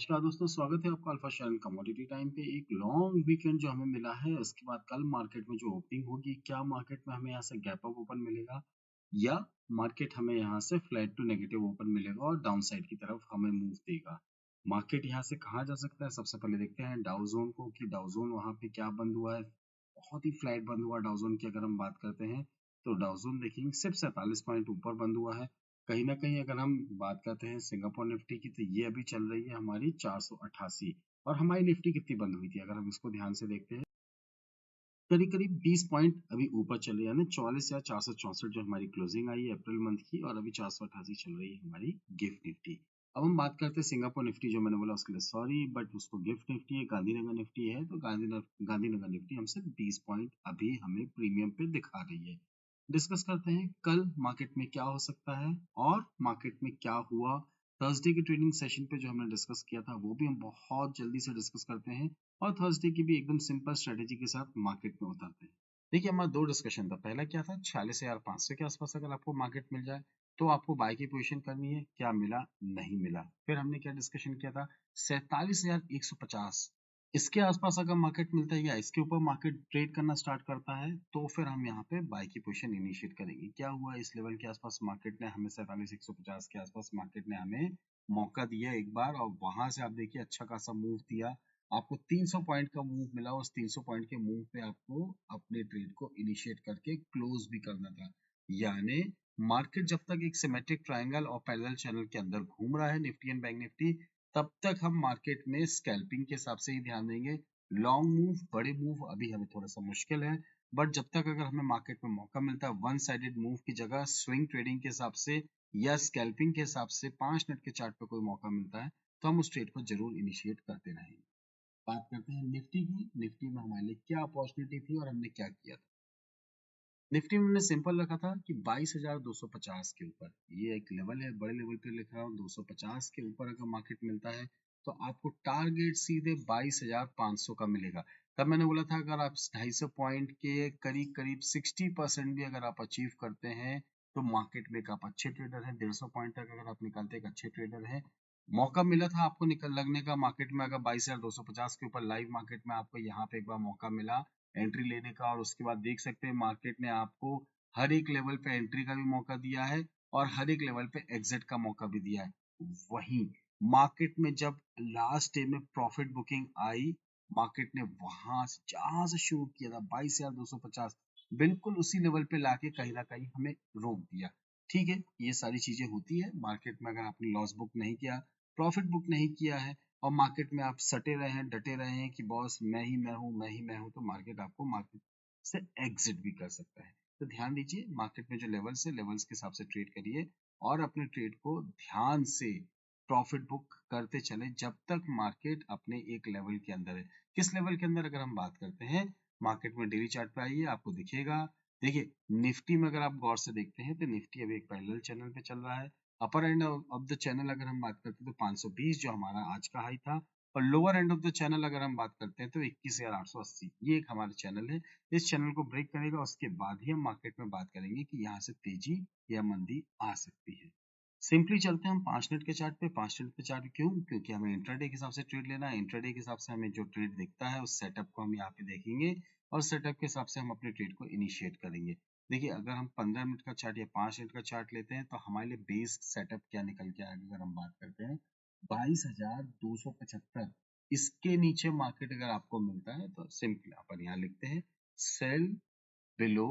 नमस्कार दोस्तों, स्वागत है आपका अल्फा शेयर कमोडिटी टाइम पे। एक लॉन्ग वीकेंड जो हमें मिला है, उसके बाद कल मार्केट में जो ओपनिंग होगी, क्या मार्केट में हमें यहाँ से गैप अप ओपन मिलेगा या मार्केट हमें यहाँ से फ्लैट टू नेगेटिव ओपन मिलेगा और डाउन साइड की तरफ हमें मूव देगा। मार्केट यहाँ से कहाँ जा सकता है, सबसे पहले देखते हैं डाउ जोन को कि डाउ जोन वहाँ पे क्या बंद हुआ है। बहुत ही फ्लैट बंद हुआ डाउ जोन की अगर हम बात करते हैं तो डाउ जोन देखेंगे सिर्फ 47 पॉइंट ऊपर बंद हुआ है। कहीं ना कहीं अगर हम बात करते हैं सिंगापुर निफ्टी की, तो ये अभी चल रही है हमारी 488 और हमारी निफ्टी कितनी बंद हुई थी अगर हम इसको ध्यान से देखते हैं, करीब करीब 20 पॉइंट अभी ऊपर चल रही है, यानी 44,464 जो हमारी क्लोजिंग आई है अप्रैल मंथ की, और अभी 488 चल रही है हमारी गिफ्ट निफ्टी। अब हम बात करते हैं सिंगापुर निफ्टी, जो मैंने बोला उसके लिए सॉरी, बट उसको गिफ्ट निफ्टी है, गांधीनगर निफ्टी है, तो गांधीनगर निफ्टी हमसे 20 पॉइंट अभी हमें प्रीमियम पे दिखा रही है। डिस्कस करते हैं कल मार्केट में क्या हो सकता है और मार्केट में क्या हुआ। थर्सडे की ट्रेडिंग सेशन पे जो हमने डिस्कस किया था वो भी हम बहुत जल्दी से डिस्कस करते हैं, और थर्सडे की भी एकदम सिंपल स्ट्रेटेजी के साथ मार्केट में उतारते हैं। देखिए, हमारा दो डिस्कशन था। पहला क्या था, 46,500 के आसपास अगर आपको मार्केट मिल जाए तो आपको बाय की पोजीशन करनी है। क्या मिला? नहीं मिला। फिर हमने क्या डिस्कशन किया था, 47,150 इसके आसपास अगर मार्केट मिलता है या इसके ऊपर मार्केट ट्रेड करना स्टार्ट करता है तो फिर हम यहाँ पे बाय की पोजीशन इनिशिएट करेंगे। क्या हुआ, इस लेवल के आसपास मार्केट ने हमें 47,150 के आसपास मार्केट ने हमें मौका दिया एक बार, और वहां से आप देखिए अच्छा खासा मूव दिया। आपको 300 पॉइंट का मूव मिला। उस 300 पॉइंट के मूव पे आपको अपने ट्रेड को इनिशिएट करके क्लोज भी करना था। यानी मार्केट जब तक एक सिमेट्रिक ट्रायंगल और पैरेलल चैनल के अंदर घूम रहा है, निफ्टी एंड बैंक निफ्टी, तब तक हम मार्केट में स्कैल्पिंग के हिसाब से ही ध्यान देंगे। लॉन्ग मूव, बड़े मूव अभी हमें थोड़ा सा मुश्किल है, बट जब तक अगर हमें मार्केट में मौका मिलता है वन साइडेड मूव की जगह स्विंग ट्रेडिंग के हिसाब से या स्कैल्पिंग के हिसाब से 5 मिनट के चार्ट पे कोई मौका मिलता है तो हम उस ट्रेड को जरूर इनिशिएट करते रहेंगे। बात करते हैं निफ्टी की। निफ्टी में हमारे लिए क्या अपॉर्चुनिटी थी और हमने क्या किया था। निफ्टी में हमने सिंपल रखा था कि 22,250 के ऊपर, ये एक लेवल है, बड़े लेवल पे लिख रहा हूँ, 250 के ऊपर अगर मार्केट मिलता है तो आपको टारगेट सीधे 22,500 का मिलेगा। तब मैंने बोला था अगर आप 250 पॉइंट के करीब करीब 60% भी अगर आप अचीव करते हैं तो मार्केट में एक आप अच्छे ट्रेडर हैं। 150 पॉइंट तक अगर आप निकलते एक अच्छे ट्रेडर हैं। मौका मिला था आपको निकल लगने का मार्केट में, अगर 22,250 के ऊपर लाइव मार्केट में आपको यहाँ पे एक बार मौका मिला एंट्री लेने का, और उसके बाद देख सकते हैं मार्केट ने आपको हर एक लेवल पे एंट्री का भी मौका दिया है और हर एक लेवल पे एग्जिट का मौका भी दिया है। वहीं मार्केट में जब लास्ट डे में प्रॉफिट बुकिंग आई, मार्केट ने वहां से जहां से शुरू किया था 22,250, बिल्कुल उसी लेवल पे लाके कहीं ना कहीं हमें रोक दिया। ठीक है, ये सारी चीजें होती है मार्केट में। अगर आपने लॉस बुक नहीं किया, प्रॉफिट बुक नहीं किया है और मार्केट में आप सटे रहे हैं, डटे रहे हैं कि बॉस मैं ही मैं हूँ, मैं ही मैं हूँ, तो मार्केट आपको मार्केट से एग्जिट भी कर सकता है। तो ध्यान दीजिए, मार्केट में जो लेवल्स है, लेवल्स के हिसाब से ट्रेड करिए और अपने ट्रेड को ध्यान से प्रॉफिट बुक करते चले जब तक मार्केट अपने एक लेवल के अंदर है। किस लेवल के अंदर अगर हम बात करते हैं, मार्केट में डेली चार्ट पे आइए, आपको दिखेगा। देखिए, निफ्टी में अगर आप गौर से देखते हैं तो निफ्टी अभी एक पैरेलल चैनल पे चल रहा है। अपर एंड ऑफ द चैनल अगर हम बात करते हैं तो 520 जो हमारा आज का हाई था, और lower end of the channel अगर हम बात करते हैं तो 21,880, ये एक हमारा चैनल है। इस चैनल को ब्रेक करेगा, उसके बाद ही हम मार्केट में बात करेंगे कि यहाँ से तेजी या मंदी आ सकती है। सिंपली चलते हैं हम 5 मिनट के चार्ट पे। 5 मिनट के चार्ट क्यों? क्योंकि हमें इंट्राडे के हिसाब से ट्रेड लेना है। इंट्राडे के हिसाब से हमें जो ट्रेड दिखता है उस सेटअप को हम यहाँ पे देखेंगे और सेटअप के हिसाब से हम अपने ट्रेड को इनिशिएट करेंगे। देखिए, अगर हम 15 मिनट का चार्ट या 5 मिनट का चार्ट लेते हैं तो हमारे लिए बेस सेटअप क्या निकल के आएगा, अगर हम बात करते हैं 22,275, इसके नीचे मार्केट अगर आपको मिलता है तो सिंपल अपन यहाँ लिखते हैं सेल बिलो।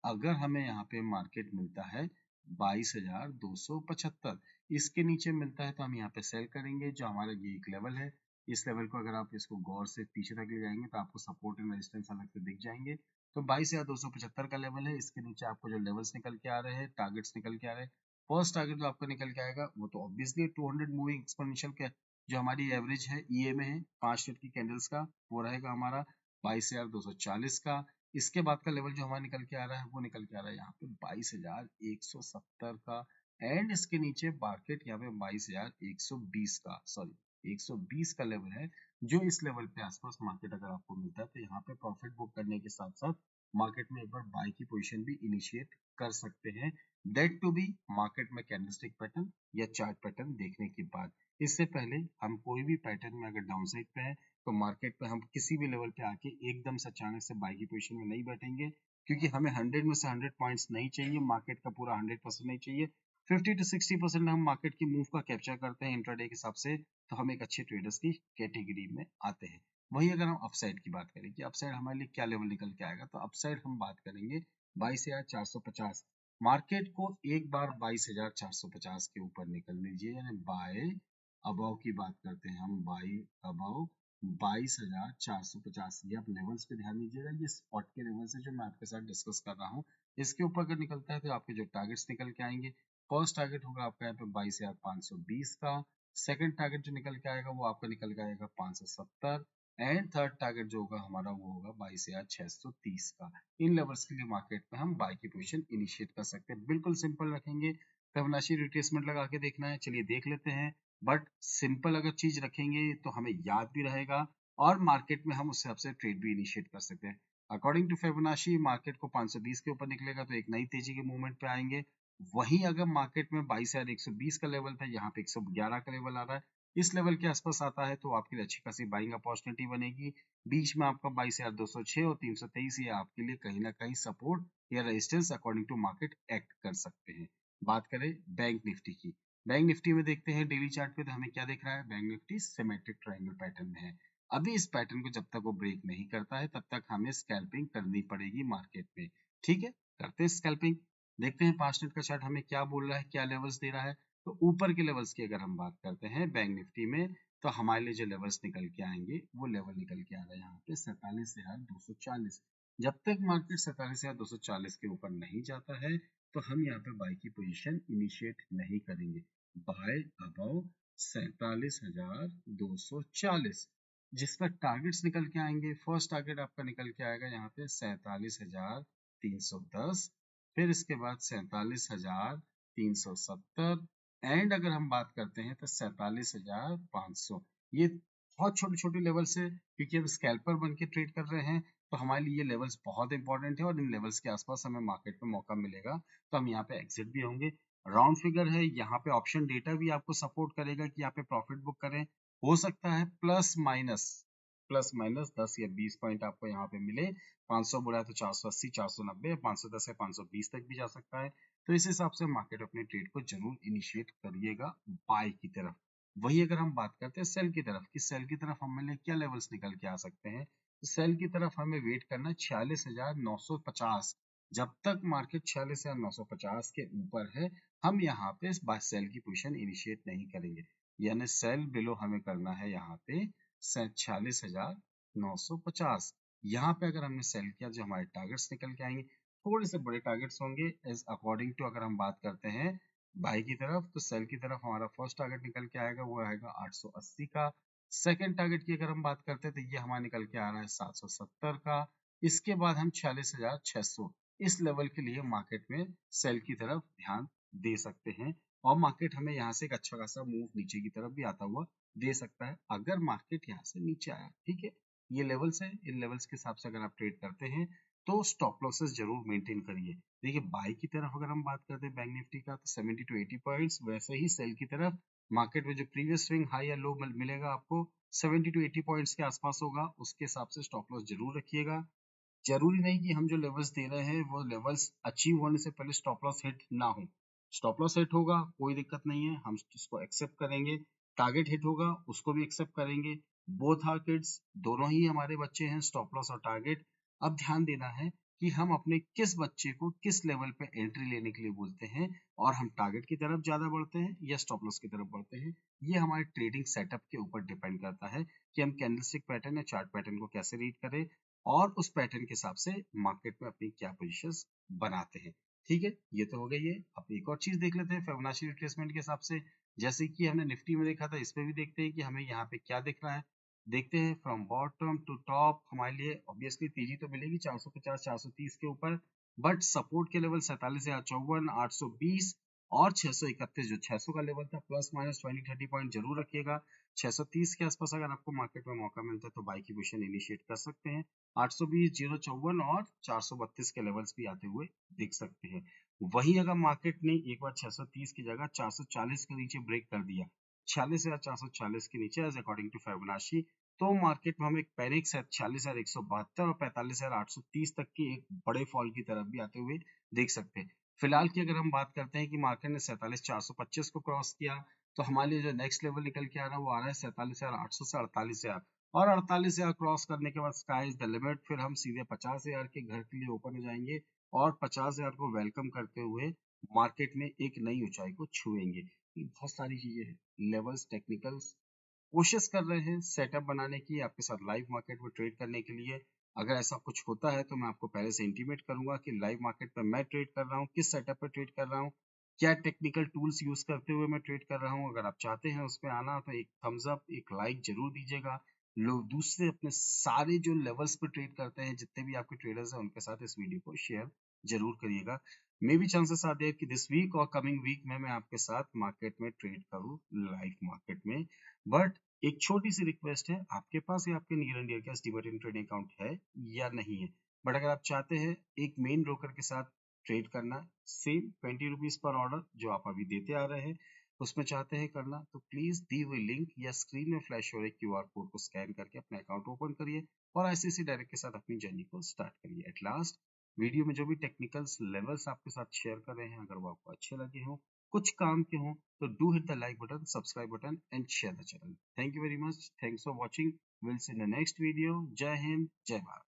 अगर हमें यहाँ पे मार्केट मिलता है 22,275, इसके नीचे मिलता है तो हम यहाँ पे सेल करेंगे। जो हमारा ये एक लेवल है, इस लेवल को अगर आप इसको गौर से पीछे तक ले जाएंगे तो आपको सपोर्ट एंड रेजिस्टेंस अलग से दिख जाएंगे। तो 22,275 का लेवल है, इसके नीचे आपको जो लेवल्स निकल के आ रहे हैं, टारगेट्स निकल के आ रहे हैं। फर्स्ट टारगेट जो आपको निकल के आएगा वो तो ऑब्वियसली 200 मूविंग एक्सपोनेंशियल के जो हमारी एवरेज है ईएमए है 5 मिनट की कैंडल्स का, वो रहेगा हमारा 22,240 का। इसके बाद का लेवल जो हमारा निकल के आ रहा है वो निकल के आ रहा है यहाँ पे 22,170 का, एंड इसके नीचे मार्केट यहाँ पे 22,120 का, सॉरी 120 का लेवल है। जो इस लेवल पे आसपास मार्केट अगर आपको मिलता है तो यहाँ पे प्रॉफिट बुक करने के साथ साथ मार्केट में एक बार बाय की पोजीशन भी इनिशिएट कर सकते हैं। दैट टू बी मार्केट में कैंडलस्टिक पैटर्न या चार्ट पैटर्न देखने के बाद। इससे पहले हम कोई भी पैटर्न में अगर डाउन साइड पे है तो मार्केट पे हम किसी भी लेवल पे आके एकदम से अचानक से बाई की पोजीशन में नहीं बैठेंगे, क्योंकि हमें 100 में से 100 पॉइंट्स नहीं चाहिए, मार्केट का पूरा 100% नहीं चाहिए। 50 to 60% हम मार्केट की मूव का कैप्चर करते हैं इंट्राडे के हिसाब से, तो हम एक अच्छे ट्रेडर्स की कैटेगरी में आते हैं। वही अगर हम अपसाइड की बात करें कि अपसाइड हमारे लिए क्या लेवल निकल के आएगा, तो अपसाइड हम बात करेंगे 22,450। मार्केट को एक बार 22,450 के ऊपर निकल लीजिए, यानी बाय अबव की बात करते हैं हम, बाई अबव 22,450। ये आप लेवल्स पे ध्यान दीजिएगा, ये स्पॉट के लेवल्स है जो मैं आपके साथ डिस्कस कर रहा हूँ। इसके ऊपर अगर निकलता है तो आपके जो टारगेट्स निकल के आएंगे, फर्स्ट टारगेट होगा आपका यहाँ पे 22,520 का, सेकंड टारगेट जो निकल के आएगा वो आपका निकल के आएगा 570, एंड थर्ड टारगेट जो होगा हमारा वो होगा 22,630 का। इन लेवल्स के लिए मार्केट में हम बाय की पोजीशन इनिशिएट कर सकते हैं। बिल्कुल सिंपल रखेंगे, फिबोनाची रिट्रेसमेंट लगा के देखना है, चलिए देख लेते हैं। बट सिंपल अगर चीज रखेंगे तो हमें याद भी रहेगा और मार्केट में हम उस हिसाब से ट्रेड भी इनिशिएट कर सकते हैं। अकॉर्डिंग टू फिबोनाची मार्केट को 520 के ऊपर निकलेगा तो एक नई तेजी के मूवमेंट पे आएंगे। वहीं अगर मार्केट में 22,120 का लेवल था, यहाँ पे 111 का लेवल आ रहा है, इस लेवल के आसपास आता है तो आपके लिए अच्छी खासी बाइंग अपॉर्चुनिटी बनेगी। बीच में आपका 22,206 और 323 ये आपके लिए कहीं ना कहीं सपोर्ट या resistance according to market act कर सकते हैं। बात करें बैंक निफ्टी की, बैंक निफ्टी में देखते हैं डेली चार्ट पे तो हमें क्या दिख रहा है, bank Nifty symmetric triangle pattern में है। अभी इस पैटर्न को जब तक वो ब्रेक नहीं करता है तब तक हमें स्कैल्पिंग करनी पड़ेगी मार्केट में। ठीक है, करते हैं स्कैल्पिंग। देखते हैं 5 मिनट का चार्ट हमें क्या बोल रहा है, क्या लेवल्स दे रहा है। तो ऊपर के लेवल्स की अगर हम बात करते हैं बैंक निफ्टी में, तो हमारे लिए जो लेवल्स निकल के आएंगे वो लेवल निकल के आ रहा है यहाँ पे 47,240। जब तक मार्केट 47,240 के ऊपर नहीं जाता है तो हम यहाँ पे बाय की पोजीशन इनिशिएट नहीं करेंगे। बाय अबव 47,240, जिसका टारगेट्स निकल के आएंगे, फर्स्ट टारगेट आपका निकल के आएगा यहाँ पे 47,310, फिर इसके बाद 47,370, एंड अगर हम बात करते हैं तो 47,500। ये बहुत छोटे छोटे लेवल से, क्योंकि हम स्कैल्पर बन के ट्रेड कर रहे हैं तो हमारे लिए ये लेवल्स बहुत इंपॉर्टेंट है और इन लेवल्स के आसपास हमें मार्केट में मौका मिलेगा तो हम यहाँ पे एग्जिट भी होंगे। राउंड फिगर है, यहाँ पे ऑप्शन डेटा भी आपको सपोर्ट करेगा कि यहाँ पे प्रॉफिट बुक करें। हो सकता है प्लस माइनस 10 या 20 पॉइंट आपको यहाँ पे मिले। 500 बुरा है तो 480, 490, 510 या 520 तक भी जा सकता है। तो इस हिसाब से मार्केट अपने ट्रेड को जरूर इनिशिएट करिएगा बाय की तरफ। वही अगर हम बात करते हैं सेल की तरफ, कि सेल की तरफ हमारे लिए क्या लेवल्स निकल के आ सकते हैं, तो सेल की तरफ हमें वेट करना 46,950। जब तक मार्केट 46,950 के ऊपर है हम यहाँ पे सेल की पोजीशन इनिशिएट नहीं करेंगे, यानी सेल बिलो हमें करना है यहाँ पे 46,950। यहाँ पे अगर हमने सेल किया जो हमारे टारगेट्स निकल के आएंगे, थोड़े से बड़े टारगेट्स होंगे एज अकॉर्डिंग टू। अगर हम बात करते हैं बाई की तरफ तो सेल की तरफ हमारा फर्स्ट टारगेट निकल के आएगा, वो आएगा 880 का। सेकेंड टारगेट की अगर हम बात करते हैं तो ये हमारा निकल के आ रहा है 770 का। इसके बाद हम 46,600 इस लेवल के लिए मार्केट में सेल की तरफ ध्यान दे सकते हैं, और मार्केट हमें यहाँ से एक अच्छा खासा मूव नीचे की तरफ भी आता हुआ दे सकता है अगर मार्केट यहाँ से नीचे आया। ठीक है, ये लेवल्स है, इन लेवल्स के हिसाब से अगर आप ट्रेड करते हैं तो स्टॉप लॉसेस जरूर मेंटेन करिए। देखिए बाई की तरफ अगर हम बात करते हैं बैंक निफ्टी का तो 70 to 80 पॉइंट्स, वैसे ही सेल की तरफ मार्केट में जो प्रीवियस स्विंग हाई या लो मिलेगा आपको 70 to 80 पॉइंट्स के आसपास होगा, उसके हिसाब से स्टॉप लॉस जरूर रखिएगा। जरूरी नहीं कि हम जो लेवल्स दे रहे हैं वो लेवल्स अचीव होने से पहले स्टॉप लॉस हिट ना हो। स्टॉप लॉस हिट होगा कोई दिक्कत नहीं है, हम उसको एक्सेप्ट करेंगे। टारगेट हिट होगा उसको भी एक्सेप्ट करेंगे। बोथ आर किड्स, दोनों ही हमारे बच्चे हैं, स्टॉप लॉस और टारगेट। अब ध्यान देना है कि हम अपने किस बच्चे को किस लेवल पे एंट्री लेने के लिए बोलते हैं, और हम टारगेट की तरफ ज्यादा बढ़ते हैं या स्टॉप लॉस की तरफ बढ़ते हैं। ये हमारे ट्रेडिंग सेटअप के ऊपर डिपेंड करता है कि हम कैंडलस्टिक पैटर्न या चार्ट पैटर्न को कैसे रीड करें और उस पैटर्न के हिसाब से मार्केट में अपनी क्या पोजीशंस बनाते हैं। ठीक है, ये तो हो गई है। अब एक और चीज देख लेते हैं फिबोनाची रिट्रेसमेंट के हिसाब से, जैसे कि हमने निफ्टी में देखा था, इसमें भी देखते हैं कि हमें यहाँ पे क्या दिख रहा है। देखते हैं फ्रॉम बॉटम टू टॉप हमारे लिए ऑब्वियसली तेजी तो मिलेगी 450 430 के ऊपर, बट सपोर्ट के लेवल 47,054, 820 और 631, जो 600 का लेवल था, प्लस माइनस 20-30 पॉइंट जरूर रखिएगा। 630 के आसपास अगर आपको मार्केट में मौका मिलता है तो बाई की पोजीशन इनिशिएट कर सकते हैं। 820, 054 और 432 के लेवल्स भी आते हुए दिख सकते हैं। वही अगर मार्केट ने एक बार 630 की जगह 440 के नीचे ब्रेक कर दिया, 46,440 के नीचे एज अकॉर्डिंग टू फिबोनाची, तो मार्केट में हम एक पैनिक से 46,172 और 45,830 तक की एक बड़े फॉल की तरफ भी आते हुए देख सकते हैं। फिलहाल की अगर हम बात करते हैं कि मार्केट ने 47,425 को क्रॉस किया, तो हमारे लिए जो नेक्स्ट लेवल निकल के आ रहा है वो आ रहा है 47,800 से 48,000, और 48,000 क्रॉस करने के बाद स्काई इज द लिमिट। फिर हम सीधे 50,000 के घर के लिए ओपन हो जाएंगे और 50,000 को वेलकम करते हुए मार्केट में एक नई ऊंचाई को छुएंगे। ये बहुत सारी चीजें हैं, लेवल्स, टेक्निकल्स, कोशिश कर रहे हैं सेटअप बनाने की आपके साथ लाइव मार्केट में ट्रेड करने के लिए। अगर ऐसा कुछ होता है तो मैं आपको पहले से इंटीमेट करूंगा कि लाइव मार्केट में मैं ट्रेड कर रहा हूँ, किस सेटअप पे ट्रेड कर रहा हूँ, क्या टेक्निकल टूल्स यूज करते हुए मैं ट्रेड कर रहा हूँ। अगर आप चाहते हैं उसमें आना तो एक थम्स अप, एक लाइक जरूर दीजिएगा। लोग दूसरे अपने सारे जो लेवल्स पे ट्रेड करते हैं, जितने भी आपके ट्रेडर्स हैं, उनके साथ इस वीडियो को शेयर जरूर करिएगा। May be chances are there कि दिस वीक और कमिंग वीक में मैं आपके साथ मार्केट में ट्रेड करूँ, लाइव मार्केट में। बट एक छोटी सी रिक्वेस्ट है, आपके पास या आपके नियर एंड डियर के डीमैट ट्रेडिंग अकाउंट है या नहीं है। बट अगर आप चाहते हैं एक मेन ब्रोकर के साथ ट्रेड करना, सेम 20 रुपीज पर ऑर्डर जो आप अभी देते आ रहे हैं, उसमें चाहते हैं करना, तो प्लीज दी हुई लिंक या स्क्रीन में फ्लैश हो रहे क्यूआर कोड को स्कैन करके अपना अकाउंट ओपन करिए और आईसीआईसीआई डायरेक्ट के साथ अपनी जर्नी को स्टार्ट करिए। एट लास्ट, वीडियो में जो भी टेक्निकल्स लेवल्स आपके साथ शेयर कर रहे हैं, अगर वो आपको अच्छे लगे हों, कुछ काम के हों, so do hit the like button, subscribe button and share the channel. Thank you very much. Thanks for watching. We'll see you in the next video. Jai Hind, Jai Bharat.